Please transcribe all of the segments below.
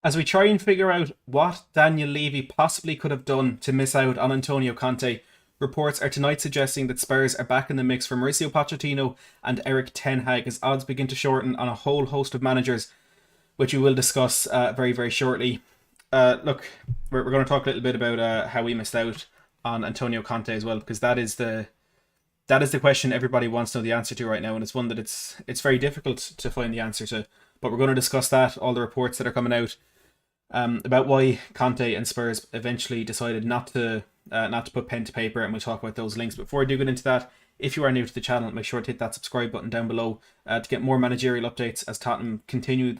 As we try and figure out what Daniel Levy possibly could have done to miss out on Antonio Conte, reports are tonight suggesting that Spurs are back in the mix for Mauricio Pochettino and Erik ten Hag as odds begin to shorten on a whole host of managers, which we will discuss very, very shortly. Look, we're going to talk a little bit about how we missed out on Antonio Conte as well, because that is the question everybody wants to know the answer to right now, and it's one that it's very difficult to find the answer to. But we're going to discuss that, all the reports that are coming out about why Conte and Spurs eventually decided not to put pen to paper, and we'll talk about those links. Before I do get into that, if you are new to the channel, make sure to hit that subscribe button down below to get more managerial updates as Tottenham continue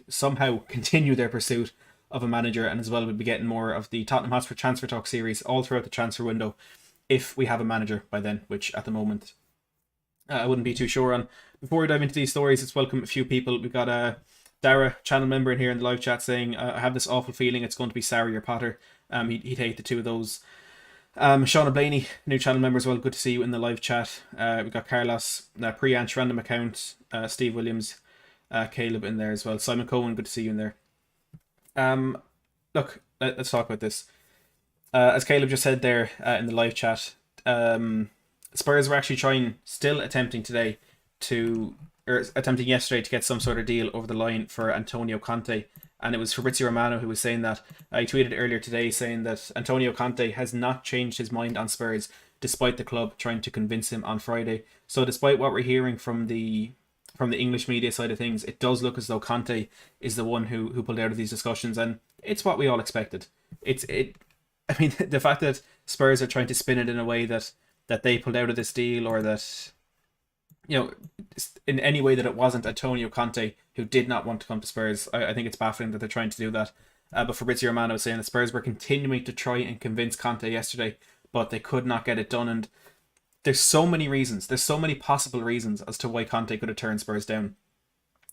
their pursuit of a manager, and as well we'll be getting more of the Tottenham Hotspur Transfer Talk series all throughout the transfer window if we have a manager by then, which at the moment I wouldn't be too sure on. Before we dive into these stories, let's welcome a few people. We've got Dara, channel member, in here in the live chat saying, I have this awful feeling it's going to be Sarri or Potter. He'd hate the two of those. Shauna Blaney, new channel member as well. Good to see you in the live chat. We've got Carlos, Priyansh, random account, Steve Williams, Caleb in there as well. Simon Cohen, good to see you in there. Look, let's talk about this. As Caleb just said there in the live chat, Spurs were actually attempting yesterday to get some sort of deal over the line for Antonio Conte. And it was Fabrizio Romano who was saying that. I tweeted earlier today saying that Antonio Conte has not changed his mind on Spurs, despite the club trying to convince him on Friday. So despite what we're hearing from the English media side of things, it does look as though Conte is the one who pulled out of these discussions, and it's what we all expected. I mean, the fact that Spurs are trying to spin it in a way that they pulled out of this deal, or that, in any way that it wasn't Antonio Conte who did not want to come to Spurs, I think it's baffling that they're trying to do that. But Fabrizio Romano was saying that Spurs were continuing to try and convince Conte yesterday, but they could not get it done. And there's so many reasons, there's so many possible reasons as to why Conte could have turned Spurs down.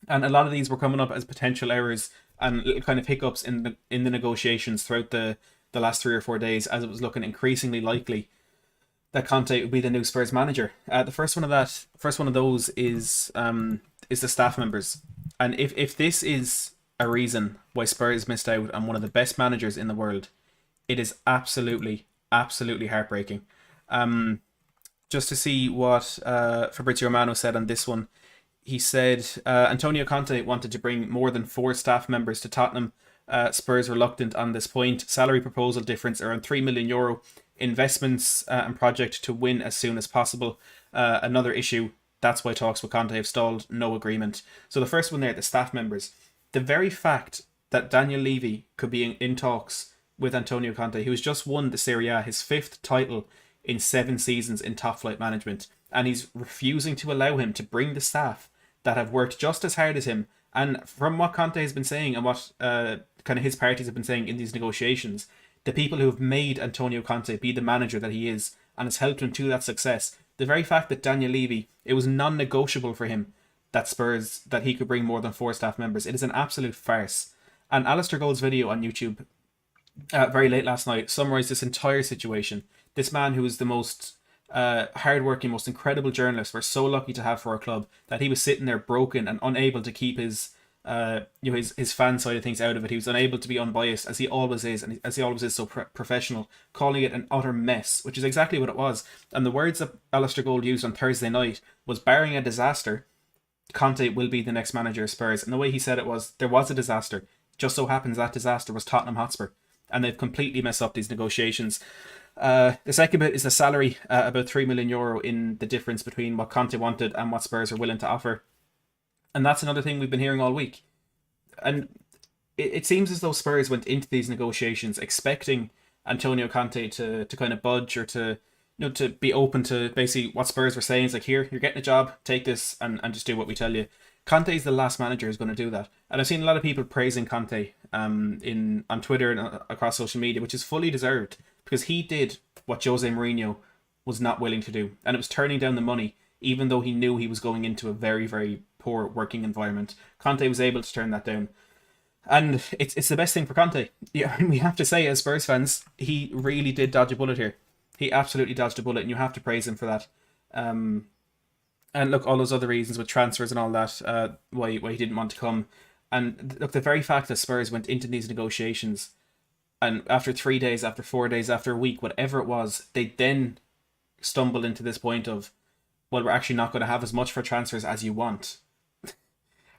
And a lot of these were coming up as potential errors and little kind of hiccups in the negotiations throughout the last 3 or 4 days, as it was looking increasingly likely that Conte would be the new Spurs manager. The first one of those is the staff members. And if this is a reason why Spurs missed out on one of the best managers in the world, it is absolutely heartbreaking. Just to see what Fabrizio Romano said on this one. He said Antonio Conte wanted to bring more than 4 staff members to Tottenham. Spurs reluctant on this point. Salary proposal difference around €3 million. Investments and project to win as soon as possible. Another issue. That's why talks with Conte have stalled. No agreement. So the first one there, the staff members. The very fact that Daniel Levy could be in talks with Antonio Conte, who's just won the Serie A, his 5th title in 7 seasons in top flight management, and he's refusing to allow him to bring the staff that have worked just as hard as him. And from what Conte has been saying and what kind of his parties have been saying in these negotiations, the people who have made Antonio Conte be the manager that he is and has helped him to that success, the very fact that Daniel Levy, it was non-negotiable for him that he could bring more than 4 staff members. It is an absolute farce. And Alistair Gold's video on YouTube very late last night summarised this entire situation. This man, who is the most hardworking, most incredible journalist we're so lucky to have for our club, that he was sitting there broken and unable to keep his fan side of things out of it. He was unable to be unbiased, as he always is, and as he always is so professional, calling it an utter mess, which is exactly what it was. And the words that Alistair Gold used on Thursday night was, barring a disaster, Conte will be the next manager of Spurs. And the way he said it was, there was a disaster. Just so happens that disaster was Tottenham Hotspur. And they've completely messed up these negotiations. The second bit is the salary, about €3 million in the difference between what Conte wanted and what Spurs are willing to offer. And that's another thing we've been hearing all week. And it seems as though Spurs went into these negotiations expecting Antonio Conte to kind of budge, or to be open to basically what Spurs were saying. It's like, here, you're getting a job, take this and just do what we tell you. Conte is the last manager who's going to do that. And I've seen a lot of people praising Conte on Twitter and across social media, which is fully deserved, because he did what Jose Mourinho was not willing to do. And it was turning down the money, even though he knew he was going into a very, very poor working environment. Conte was able to turn that down. And it's the best thing for Conte. Yeah, we have to say, as Spurs fans, he really did dodge a bullet here. He absolutely dodged a bullet, and you have to praise him for that. And look, all those other reasons with transfers and all that, why he didn't want to come. And look, the very fact that Spurs went into these negotiations and after 3 days, after 4 days, after a week, whatever it was, they then stumbled into this point of, well, we're actually not going to have as much for transfers as you want.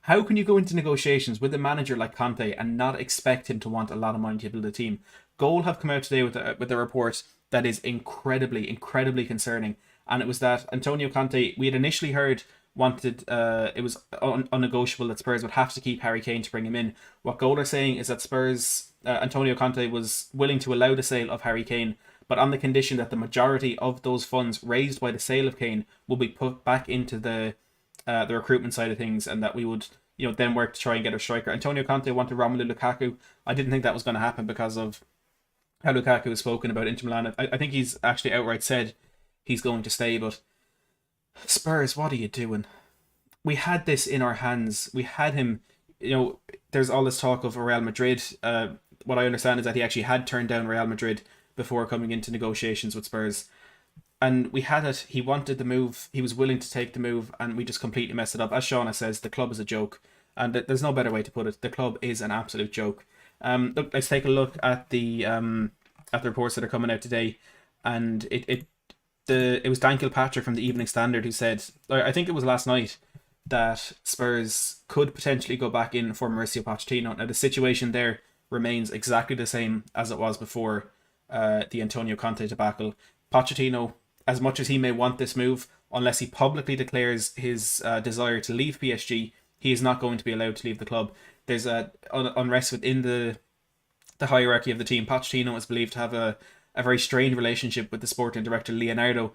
How can you go into negotiations with a manager like Conte and not expect him to want a lot of money to build a team? Goal have come out today with a report that is incredibly, incredibly concerning, and it was that Antonio Conte, we had initially heard, wanted it was unnegotiable that Spurs would have to keep Harry Kane to bring him in. What Goal are saying is that Spurs, Antonio Conte was willing to allow the sale of Harry Kane, but on the condition that the majority of those funds raised by the sale of Kane will be put back into the recruitment side of things, and that we would, then work to try and get a striker. Antonio Conte wanted Romelu Lukaku. I didn't think that was going to happen because of how Lukaku has spoken about Inter Milan. I think he's actually outright said he's going to stay, but Spurs, what are you doing? We had this in our hands. We had him, there's all this talk of Real Madrid. What I understand is that he actually had turned down Real Madrid before coming into negotiations with Spurs. And we had it. He wanted the move. He was willing to take the move, and we just completely messed it up. As Shauna says, the club is a joke, and there's no better way to put it. The club is an absolute joke. Look, let's take a look at the reports that are coming out today, and it was Dan Kilpatrick from the Evening Standard who said, I think it was last night, that Spurs could potentially go back in for Mauricio Pochettino. Now the situation there remains exactly the same as it was before the Antonio Conte debacle. Pochettino, as much as he may want this move, unless he publicly declares his desire to leave PSG, he is not going to be allowed to leave the club. There's unrest within the hierarchy of the team. Pochettino is believed to have a very strained relationship with the sporting director Leonardo.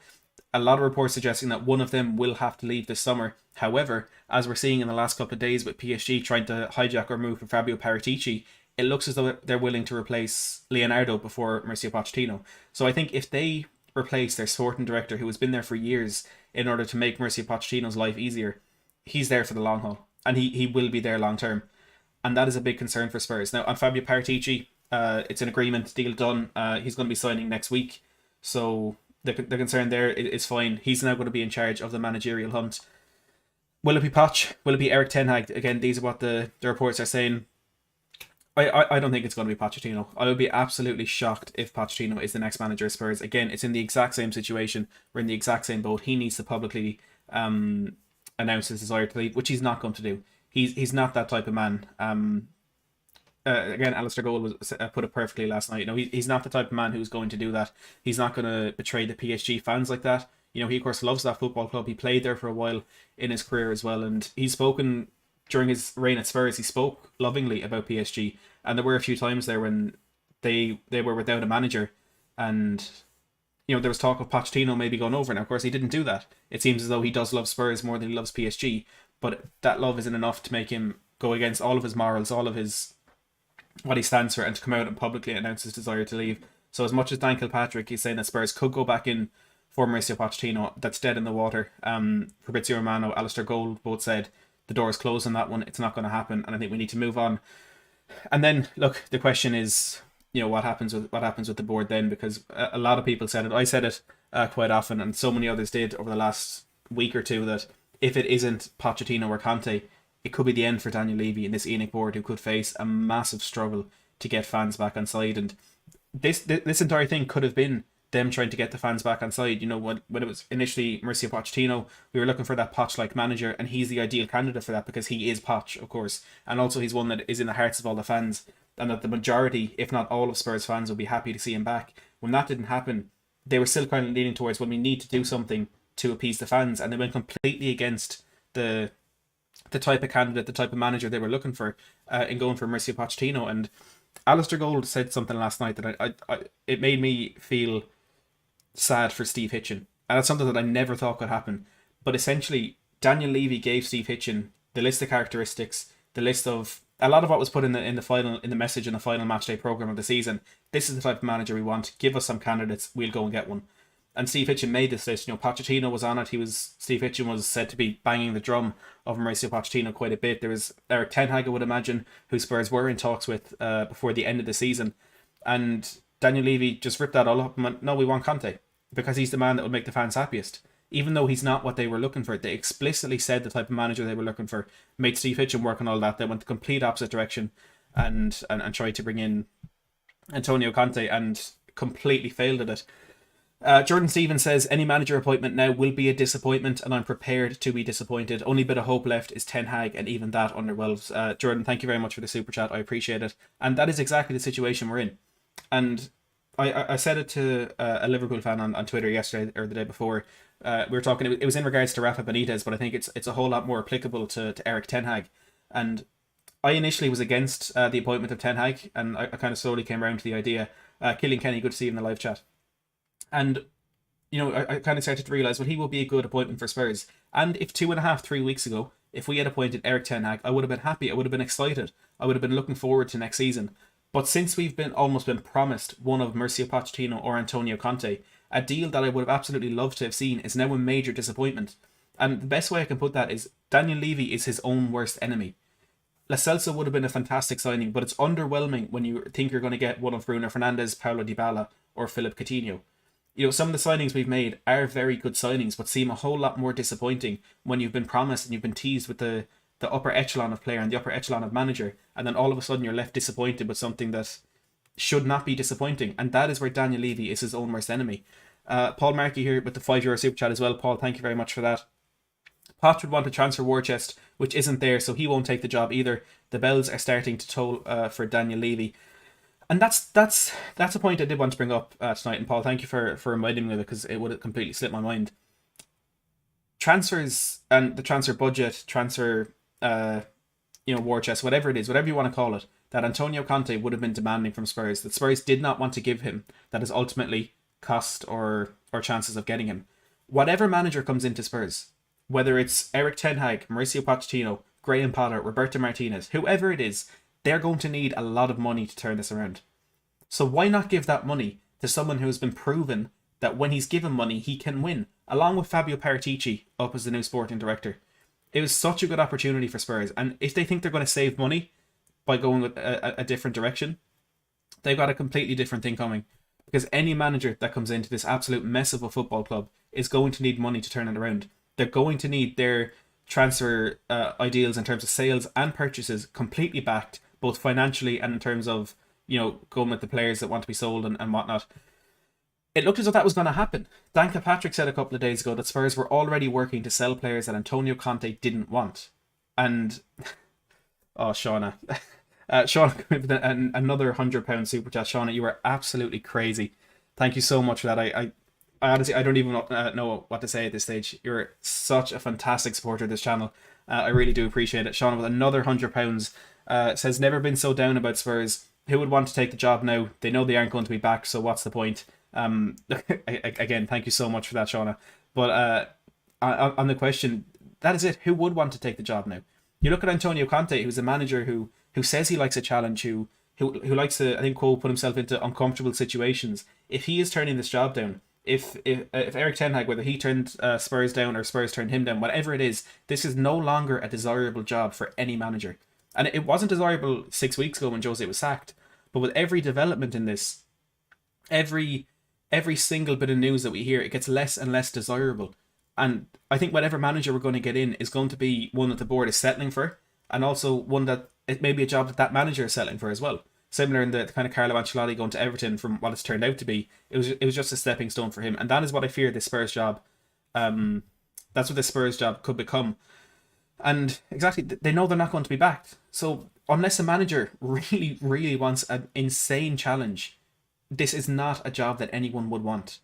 A lot of reports suggesting that one of them will have to leave this summer. However, as we're seeing in the last couple of days with PSG trying to hijack our move for Fabio Paratici, it looks as though they're willing to replace Leonardo before Mauricio Pochettino. So I think if they replace their sporting director, who has been there for years, in order to make Mauricio Pochettino's life easier, he's there for the long haul, and he will be there long term, and that is a big concern for Spurs. Now on Fabio Paratici, it's an agreement, deal done. He's going to be signing next week, so the concern there is fine. He's now going to be in charge of the managerial hunt. Will it be Poch? Will it be Erik ten Hag? Again, these are what the reports are saying. I don't think it's going to be Pochettino. I would be absolutely shocked if Pochettino is the next manager of Spurs. Again, it's in the exact same situation. We're in the exact same boat. He needs to publicly announce his desire to leave, which he's not going to do. He's not that type of man. Again, Alistair Gold put it perfectly last night. He's not the type of man who's going to do that. He's not going to betray the PSG fans like that. He of course loves that football club. He played there for a while in his career as well, and he's spoken during his reign at Spurs. He spoke lovingly about PSG, and there were a few times there when they were without a manager, and there was talk of Pochettino maybe going over. Now, of course, he didn't do that. It seems as though he does love Spurs more than he loves PSG, but that love isn't enough to make him go against all of his morals, all of his what he stands for, and to come out and publicly announce his desire to leave. So as much as Dan Kilpatrick is saying that Spurs could go back in for Mauricio Pochettino, that's dead in the water. Fabrizio Romano, Alistair Gold both said the door is closed on that one. It's not going to happen, and I think we need to move on. And then, look, the question is, what happens with the board then? Because a lot of people said it. I said it quite often, and so many others did over the last week or two, that if it isn't Pochettino or Conte, it could be the end for Daniel Levy and this ENIC board, who could face a massive struggle to get fans back on side. And this entire thing could have been them trying to get the fans back on side. When it was initially Mauricio Pochettino, we were looking for that Poch-like manager, and he's the ideal candidate for that because he is Poch, of course, and also he's one that is in the hearts of all the fans, and that the majority, if not all of Spurs fans, will be happy to see him back. When that didn't happen, they were still kind of leaning towards, when we need to do something to appease the fans, and they went completely against the type of candidate, the type of manager they were looking for in going for Mauricio Pochettino. And Alistair Gold said something last night that I it made me feel sad for Steve Hitchen, and that's something that I never thought could happen. But essentially, Daniel Levy gave Steve Hitchen the list of characteristics, the list of a lot of what was put in the message in the final matchday program of the season. This is the type of manager we want. Give us some candidates, we'll go and get one. And Steve Hitchen made this list. Pochettino was on it. Steve Hitchen was said to be banging the drum of Mauricio Pochettino quite a bit. There was Erik ten Hag, I would imagine, who Spurs were in talks with before the end of the season, and Daniel Levy just ripped that all up and went, no, we want Conte, because he's the man that will make the fans happiest. even though he's not what they were looking for. They explicitly said the type of manager they were looking for. Made Steve Hitcham work on all that. They went the complete opposite direction and tried to bring in Antonio Conte and completely failed at it. Jordan Stevens says, any manager appointment now will be a disappointment, and I'm prepared to be disappointed. Only bit of hope left is Ten Hag, and even that underwhelms. Jordan, thank you very much for the super chat. I appreciate it. And that is exactly the situation we're in. And I said it to a Liverpool fan on Twitter yesterday or the day before. We were talking, it was in regards to Rafa Benitez, but I think it's a whole lot more applicable to Erik Ten Hag. And I initially was against the appointment of Ten Hag, and I kind of slowly came around to the idea. Killian Kenny, good to see you in the live chat. And, I kind of started to realise, well, he will be a good appointment for Spurs. And if 2.5-3 weeks ago, if we had appointed Erik Ten Hag, I would have been happy. I would have been excited. I would have been looking forward to next season. But since we've almost been promised one of Mauricio Pochettino or Antonio Conte, a deal that I would have absolutely loved to have seen is now a major disappointment. And the best way I can put that is Daniel Levy is his own worst enemy. Lo Celso would have been a fantastic signing, but it's underwhelming when you think you're going to get one of Bruno Fernandes, Paulo Dybala, or Philippe Coutinho. Some of the signings we've made are very good signings, but seem a whole lot more disappointing when you've been promised and you've been teased with the upper echelon of player and the upper echelon of manager, and then all of a sudden you're left disappointed with something that should not be disappointing. And that is where Daniel Levy is his own worst enemy. Paul Markey here with the €5 super chat as well. Paul, thank you very much for that. Poch would want to transfer war chest, which isn't there, so he won't take the job either. The bells are starting to toll for Daniel Levy. And that's a point I did want to bring up tonight. And Paul, thank you for reminding me of it, because it would have completely slipped my mind. Transfers and the transfer budget, transfer, war chest, whatever it is, whatever you want to call it, that Antonio Conte would have been demanding from Spurs, that Spurs did not want to give him, that is ultimately cost or chances of getting him. Whatever manager comes into Spurs, whether it's Erik Ten Hag, Mauricio Pochettino, Graham Potter, Roberto Martinez, whoever it is, they're going to need a lot of money to turn this around. So why not give that money to someone who has been proven that when he's given money, he can win, along with Fabio Paratici up as the new sporting director. It was such a good opportunity for Spurs, and if they think they're going to save money by going with a different direction, they've got a completely different thing coming. Because any manager that comes into this absolute mess of a football club is going to need money to turn it around. They're going to need their transfer ideals in terms of sales and purchases completely backed, both financially and in terms of, going with the players that want to be sold and whatnot. It looked as though that was going to happen. Dan Kilpatrick said a couple of days ago that Spurs were already working to sell players that Antonio Conte didn't want. And, Shauna. Shauna, another £100 super chat. Shauna, you are absolutely crazy. Thank you so much for that. I honestly, I don't even know what to say at this stage. You're such a fantastic supporter of this channel. I really do appreciate it. Shauna with another £100 says, never been so down about Spurs. Who would want to take the job now? They know they aren't going to be back, so what's the point? Again, thank you so much for that, Shauna. But on the question, that is it. Who would want to take the job now? You look at Antonio Conte, who's a manager who says he likes a challenge, who likes to, I think, quote, put himself into uncomfortable situations. If he is turning this job down, if Erik Ten Hag, whether he turned Spurs down or Spurs turned him down, whatever it is, this is no longer a desirable job for any manager. And it wasn't desirable 6 weeks ago when Jose was sacked. But with every development in this, every single bit of news that we hear, it gets less and less desirable. And I think whatever manager we're going to get in is going to be one that the board is settling for, and also one that it may be a job that manager is settling for as well. Similar in the kind of Carlo Ancelotti going to Everton, from what it's turned out to be, it was just a stepping stone for him, and that is what I fear this Spurs job. That's what the Spurs job could become. And exactly, they know they're not going to be backed. So unless a manager really, really wants an insane challenge, this is not a job that anyone would want.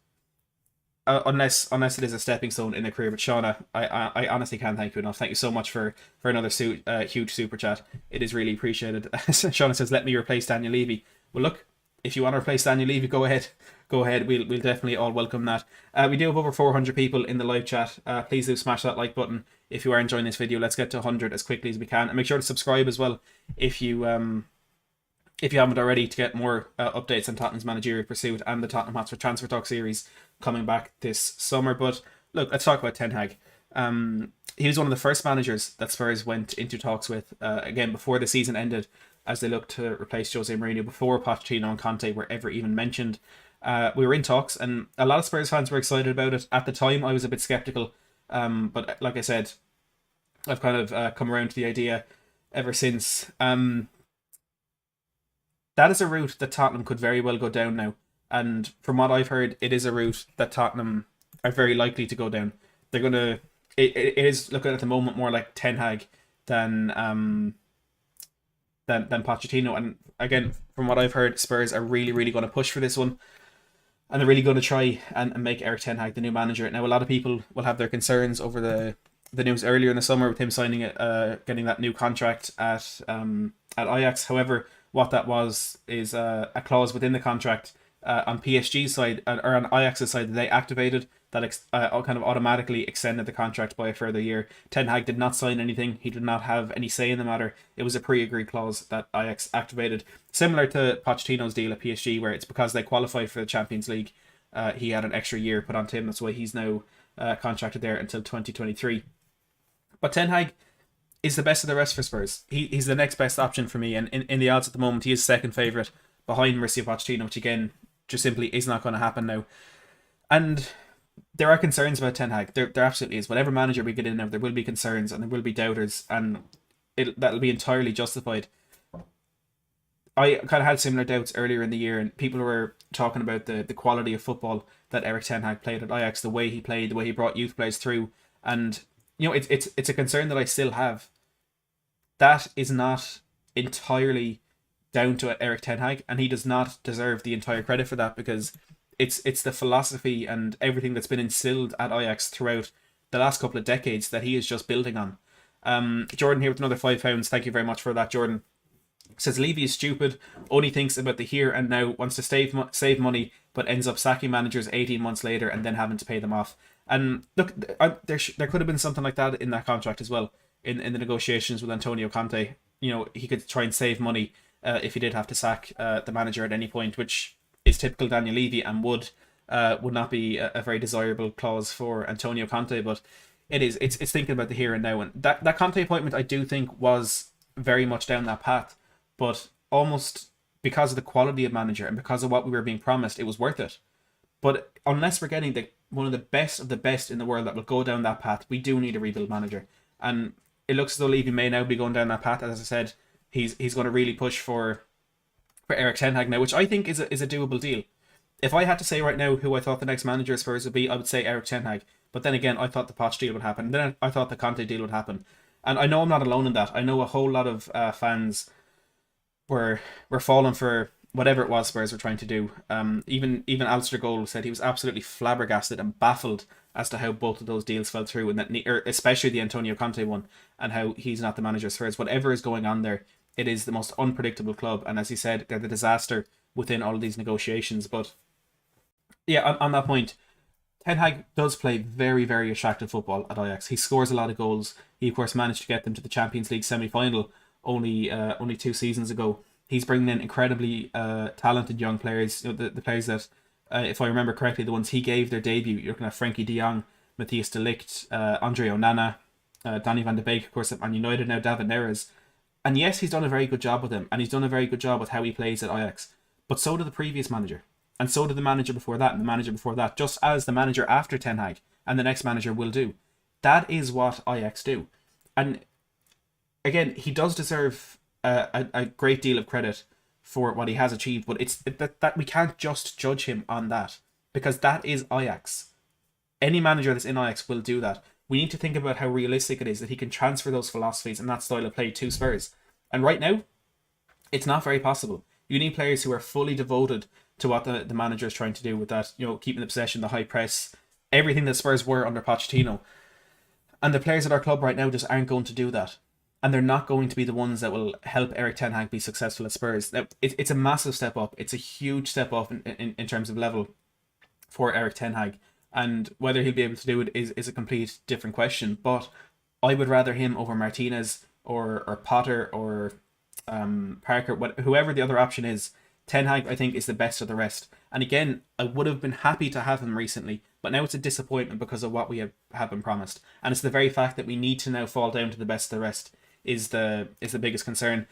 Unless it is a stepping stone in a career. But Shauna, I honestly can't thank you enough. Thank you so much for another huge super chat. It is really appreciated. Shauna says, let me replace Daniel Levy. Well, look, if you want to replace Daniel Levy, go ahead. Go ahead. We'll definitely all welcome that. We do have over 400 people in the live chat. Please do smash that like button if you are enjoying this video. Let's get to 100 as quickly as we can. And make sure to subscribe as well if you haven't already, to get more updates on Tottenham's managerial pursuit and the Tottenham Hotspur Transfer Talk series coming back this summer. But look, let's talk about Ten Hag. He was one of the first managers that Spurs went into talks with, again, before the season ended, as they looked to replace Jose Mourinho, before Pochettino and Conte were ever even mentioned. We were in talks, and a lot of Spurs fans were excited about it. At the time, I was a bit skeptical, but like I said, I've kind of come around to the idea ever since. That is a route that Tottenham could very well go down now, and from what I've heard, it is a route that Tottenham are very likely to go down. They're gonna. It is looking at the moment more like Ten Hag than than Pochettino. And again, from what I've heard, Spurs are really going to push for this one, and they're really going to try and make Erik Ten Hag the new manager. Now, a lot of people will have their concerns over the news earlier in the summer with him signing getting that new contract at Ajax. However, what that was is a clause within the contract on PSG's side or on Ajax's side that they activated that kind of automatically extended the contract by a further year. Ten Hag did not sign anything. He did not have any say in the matter. It was a pre-agreed clause that Ajax activated, similar to Pochettino's deal at PSG, where it's because they qualified for the Champions League. He had an extra year put onto him. That's why he's now contracted there until 2023. But Ten Hag is the best of the rest for Spurs. He's the next best option for me, and in the odds at the moment, he is second favourite behind Mauricio Pochettino, which again just simply is not going to happen now. And there are concerns about Ten Hag. There absolutely is. Whatever manager we get in now, there will be concerns and there will be doubters, and that'll be entirely justified. I kind of had similar doubts earlier in the year, and people were talking about the quality of football that Erik Ten Hag played at Ajax, the way he played, the way he brought youth players through, and it's a concern that I still have. That is not entirely down to Erik Ten Hag, and he does not deserve the entire credit for that, because it's the philosophy and everything that's been instilled at Ajax throughout the last couple of decades that he is just building on. Jordan here with another £5. Thank you very much for that, Jordan. Says Levy is stupid, only thinks about the here and now, wants to save money, but ends up sacking managers 18 months later and then having to pay them off. And look, there could have been something like that in that contract as well, in the negotiations with Antonio Conte. He could try and save money if he did have to sack the manager at any point, which is typical Daniel Levy and would not be a very desirable clause for Antonio Conte. But it's thinking about the here and now, and that Conte appointment I do think was very much down that path, but almost because of the quality of manager and because of what we were being promised, it was worth it. But unless we're getting one of the best in the world that will go down that path, we do need a rebuild manager. And it looks as though Levy may now be going down that path. As I said, he's going to really push for Erik Ten Hag now, which I think is a doable deal. If I had to say right now who I thought the next manager of Spurs would be, I would say Erik Ten Hag. But then again, I thought the Poch deal would happen. And then I thought the Conte deal would happen. And I know I'm not alone in that. I know a whole lot of fans were falling for whatever it was Spurs were trying to do. Even Alistair Gold said he was absolutely flabbergasted and baffled as to how both of those deals fell through, and especially the Antonio Conte one, and how he's not the manager of Spurs. Whatever is going on there, it is the most unpredictable club, and as he said, they're the disaster within all of these negotiations. But yeah, on that point, Ten Hag does play very, very attractive football at Ajax. He scores a lot of goals. He, of course, managed to get them to the Champions League semi-final only 2 seasons ago. He's bringing in incredibly talented young players. The players that, if I remember correctly, the ones he gave their debut, you're looking at Frankie de Jong, Matthias de Ligt, Andre Onana, Donny van de Beek, of course, at Man United now, David Neres. And yes, he's done a very good job with them, and he's done a very good job with how he plays at Ajax. But so did the previous manager. And so did the manager before that, and the manager before that, just as the manager after Ten Hag and the next manager will do. That is what Ajax do. And again, he does deserve a great deal of credit for what he has achieved, but it's that we can't just judge him on that, because that is Ajax. Any manager that's in Ajax will do that. We need to think about how realistic it is that he can transfer those philosophies and that style of play to Spurs. And right now, it's not very possible. You need players who are fully devoted to what the manager is trying to do with that, keeping the possession, the high press, everything that Spurs were under Pochettino. And the players at our club right now just aren't going to do that. And they're not going to be the ones that will help Erik Ten Hag be successful at Spurs. Now, it's a massive step up. It's a huge step up in terms of level for Erik Ten Hag. And whether he'll be able to do it is a complete different question. But I would rather him over Martinez or Potter or Parker, whoever the other option is. Ten Hag, I think, is the best of the rest. And again, I would have been happy to have him recently, but now it's a disappointment because of what we have been promised. And it's the very fact that we need to now fall down to the best of the rest is the biggest concern.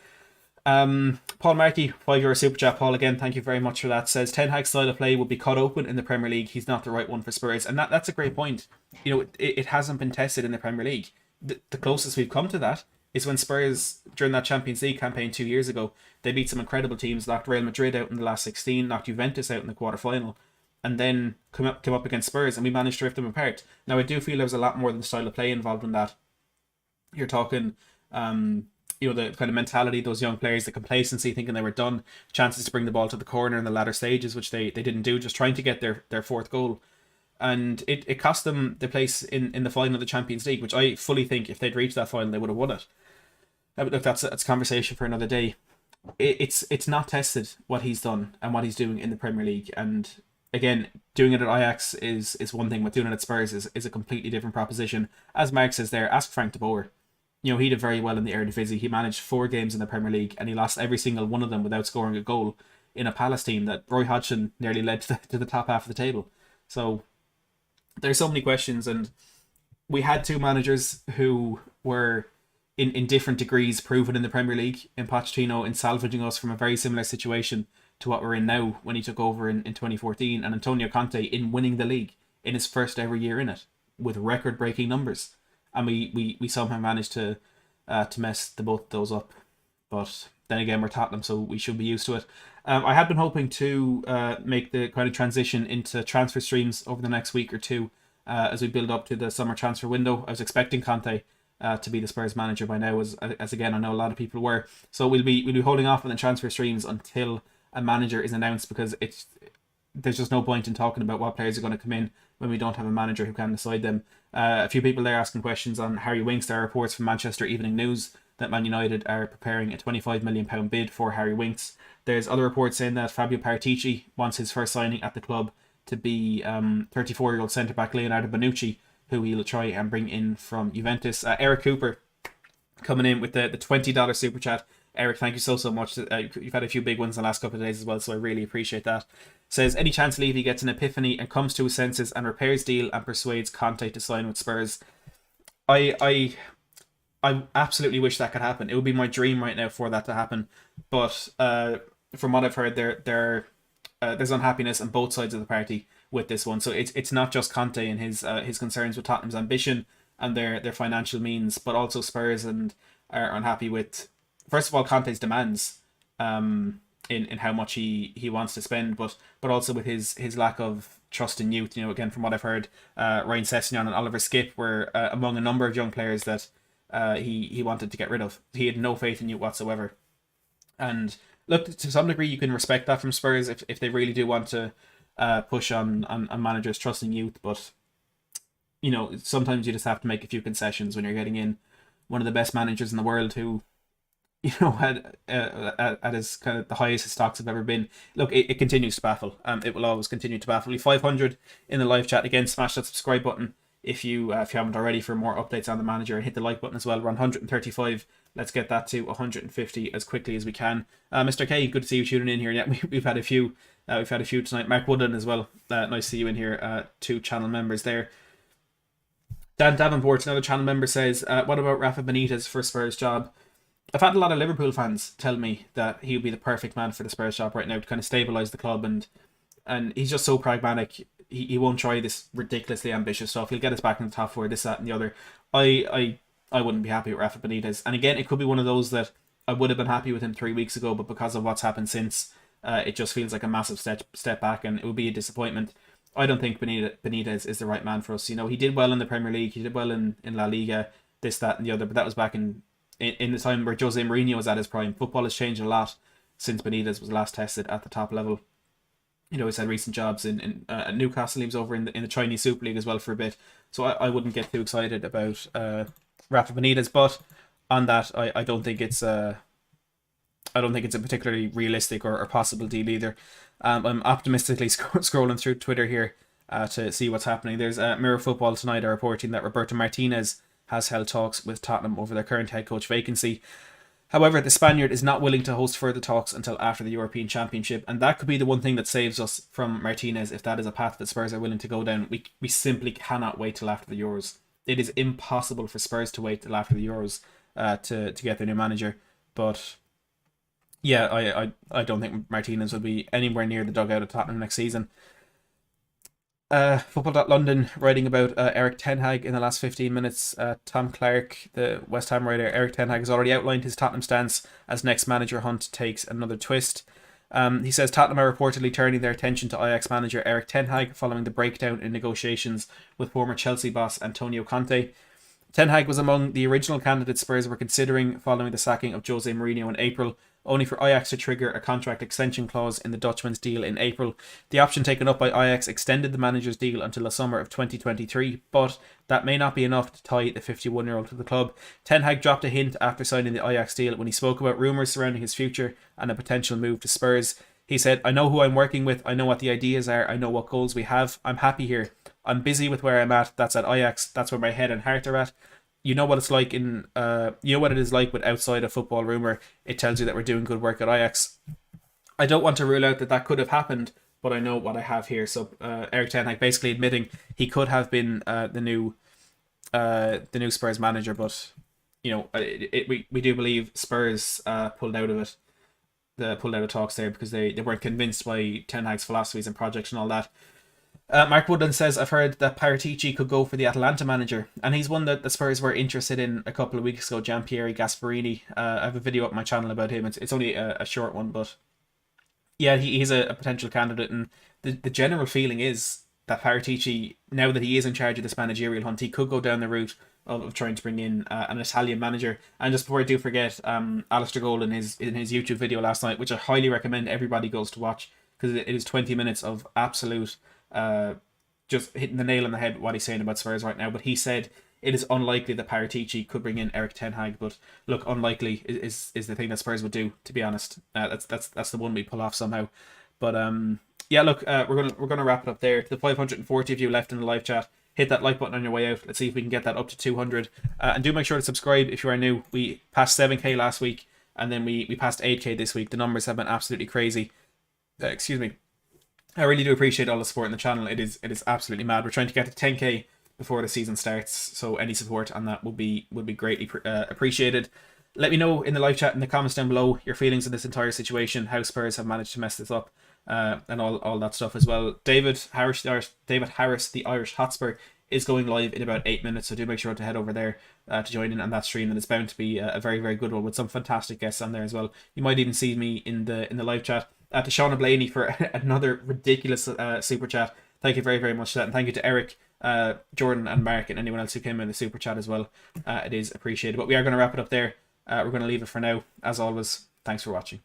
Paul Markey, €5 super chat. Paul, again, thank you very much for that. Says Ten Hag's style of play will be cut open in the Premier League. He's not the right one for Spurs, and that's a great point. It hasn't been tested in the Premier League. The closest we've come to that is when Spurs, during that Champions League campaign 2 years ago, they beat some incredible teams, knocked Real Madrid out in the last 16, knocked Juventus out in the quarter-final, and then came up against Spurs, and we managed to rip them apart. Now, I do feel there was a lot more than style of play involved in that. You're talking, the kind of mentality, those young players, the complacency, thinking they were done, chances to bring the ball to the corner in the latter stages, which they didn't do, just trying to get their fourth goal. And it cost them the place in the final of the Champions League, which I fully think if they'd reached that final, they would have won it. Look, that's a conversation for another day. It's not tested what he's done and what he's doing in the Premier League. And again, doing it at Ajax is one thing, but doing it at Spurs is a completely different proposition. As Mark says there, ask Frank de Boer. He did very well in the Eredivisie. He managed 4 games in the Premier League, and he lost every single one of them without scoring a goal in a Palace team that Roy Hodgson nearly led to the top half of the table. So there's so many questions, and we had 2 managers who were in different degrees proven in the Premier League, in Pochettino in salvaging us from a very similar situation to what we're in now when he took over in 2014, and Antonio Conte in winning the league in his first ever year in it with record-breaking numbers. And we somehow managed to mess both of those up. But then again, we're Tottenham, so we should be used to it. I had been hoping to make the kind of transition into transfer streams over the next week or two as we build up to the summer transfer window. I was expecting Conte to be the Spurs manager by now, as again, I know a lot of people were. So we'll be holding off on the transfer streams until a manager is announced, because there's just no point in talking about what players are going to come in when we don't have a manager who can decide them. A few people there asking questions on Harry Winks. There are reports from Manchester Evening News that Man United are preparing a £25 million bid for Harry Winks. There's other reports saying that Fabio Paratici wants his first signing at the club to be 34-year-old centre-back Leonardo Bonucci, who he'll try and bring in from Juventus. Eric Cooper coming in with the $20 super chat. Eric, thank you so much. You've had a few big ones in the last couple of days as well, so I really appreciate that. Says, any chance Levy gets an epiphany and comes to his senses and repairs deal and persuades Conte to sign with Spurs? I absolutely wish that could happen. It would be my dream right now for that to happen. But from what I've heard, there's unhappiness on both sides of the party with this one. So it's not just Conte and his concerns with Tottenham's ambition and their financial means, but also Spurs and are unhappy with, first of all, Conte's demands in how much he wants to spend, but also with his lack of trust in youth. Again, from what I've heard, Ryan Sessegnon and Oliver Skipp were among a number of young players that he wanted to get rid of. He had no faith in youth whatsoever. And look, to some degree, you can respect that from Spurs if they really do want to push on managers trusting youth. But sometimes you just have to make a few concessions when you're getting in one of the best managers in the world who had at his kind of the highest his stocks have ever been. Look, it continues to baffle. It will always continue to baffle. We 500 in the live chat. Again, smash that subscribe button if you haven't already for more updates on the manager, and hit the like button as well. We're on 135. Let's get that to 150 as quickly as we can. Mr. K, good to see you tuning in here. Yeah, we've had a few. We've had a few tonight. Mark Woodland as well. Nice to see you in here. 2 channel members there. Dan Davenport, another channel member, says, what about Rafa Benitez for Spurs job? I've had a lot of Liverpool fans tell me that he would be the perfect man for the Spurs job right now to kind of stabilise the club, and he's just so pragmatic. He won't try this ridiculously ambitious stuff. He'll get us back in the top 4, this, that and the other. I wouldn't be happy with Rafa Benitez. And again, it could be one of those that I would have been happy with him 3 weeks ago, but because of what's happened since, it just feels like a massive step back, and it would be a disappointment. I don't think Benitez is the right man for us. He did well in the Premier League. He did well in La Liga, this, that and the other, but that was back in the time where Jose Mourinho was at his prime. Football has changed a lot since Benitez was last tested at the top level. He's had recent jobs in Newcastle. He was over in the Chinese Super League as well for a bit. So I wouldn't get too excited about Rafa Benitez. But on that, I don't think it's a particularly realistic or possible deal either. I'm optimistically scrolling through Twitter here to see what's happening. There's Mirror Football tonight are reporting that Roberto Martinez has held talks with Tottenham over their current head coach vacancy. However, the Spaniard is not willing to host further talks until after the European Championship, and that could be the one thing that saves us from Martinez if that is a path that Spurs are willing to go down. We simply cannot wait till after the Euros. It is impossible for Spurs to wait till after the Euros to get their new manager. But Yeah, I don't think Martinez will be anywhere near the dugout at Tottenham next season. Football.London writing about Erik Ten Hag in the last 15 minutes. Tom Clark, the West Ham writer, Erik Ten Hag has already outlined his Tottenham stance as next manager hunt takes another twist. He says Tottenham are reportedly turning their attention to Ajax manager Erik Ten Hag following the breakdown in negotiations with former Chelsea boss Antonio Conte. Ten Hag was among the original candidates Spurs were considering following the sacking of Jose Mourinho in April, only for Ajax to trigger a contract extension clause in the Dutchman's deal in April. The option taken up by Ajax extended the manager's deal until the summer of 2023, but that may not be enough to tie the 51-year-old to the club. Ten Hag dropped a hint after signing the Ajax deal when he spoke about rumours surrounding his future and a potential move to Spurs. He said, "I know who I'm working with, I know what the ideas are, I know what goals we have, I'm happy here. I'm busy with where I'm at, that's at Ajax, that's where my head and heart are at. You know what it's like you know what it is like with outside of football rumor. It tells you that we're doing good work at Ajax. I don't want to rule out that could have happened, but I know what I have here." So Erik Ten Hag basically admitting he could have been the new Spurs manager, but we do believe Spurs pulled out of it. Pulled out of talks there because they weren't convinced by Ten Hag's philosophies and projects and all that. Mark Woodland says, "I've heard that Paratici could go for the Atalanta manager," and he's one that the Spurs were interested in a couple of weeks ago, Giampieri Gasparini. I have a video up on my channel about him. It's only a short one, but yeah, he's a potential candidate, and the general feeling is that Paratici, now that he is in charge of this managerial hunt, he could go down the route of trying to bring in an Italian manager. And just before I do forget, Alistair Gold in his YouTube video last night, which I highly recommend everybody goes to watch, because it is 20 minutes of absolute just hitting the nail on the head what he's saying about Spurs right now. But he said it is unlikely that Paratici could bring in Erik Ten Hag, but look, unlikely is the thing that Spurs would do, to be honest. That's the one we pull off somehow. But yeah, look, we're gonna wrap it up there. To the 540 of you left in the live chat, hit that like button on your way out. Let's see if we can get that up to 200, and do make sure to subscribe if you are new. We passed 7k last week, and then we passed 8k this week. The numbers have been absolutely crazy. Excuse me. I really do appreciate all the support in the channel. It is absolutely mad. We're trying to get to 10k before the season starts, so any support on that would be greatly appreciated. Let me know in the live chat, in the comments down below, your feelings on this entire situation, how Spurs have managed to mess this up, and all that stuff as well. David Harris, the Irish Hotspur, is going live in about 8 minutes, so do make sure to head over there to join in on that stream, and it's bound to be a very, very good one with some fantastic guests on there as well. You might even see me in the live chat. To Shauna Blaney for another ridiculous super chat. Thank you very, very much for that, and thank you to Eric, Jordan and Mark, and anyone else who came in the super chat as well. It is appreciated. But we are going to wrap it up there. We're going to leave it for now. As always, thanks for watching.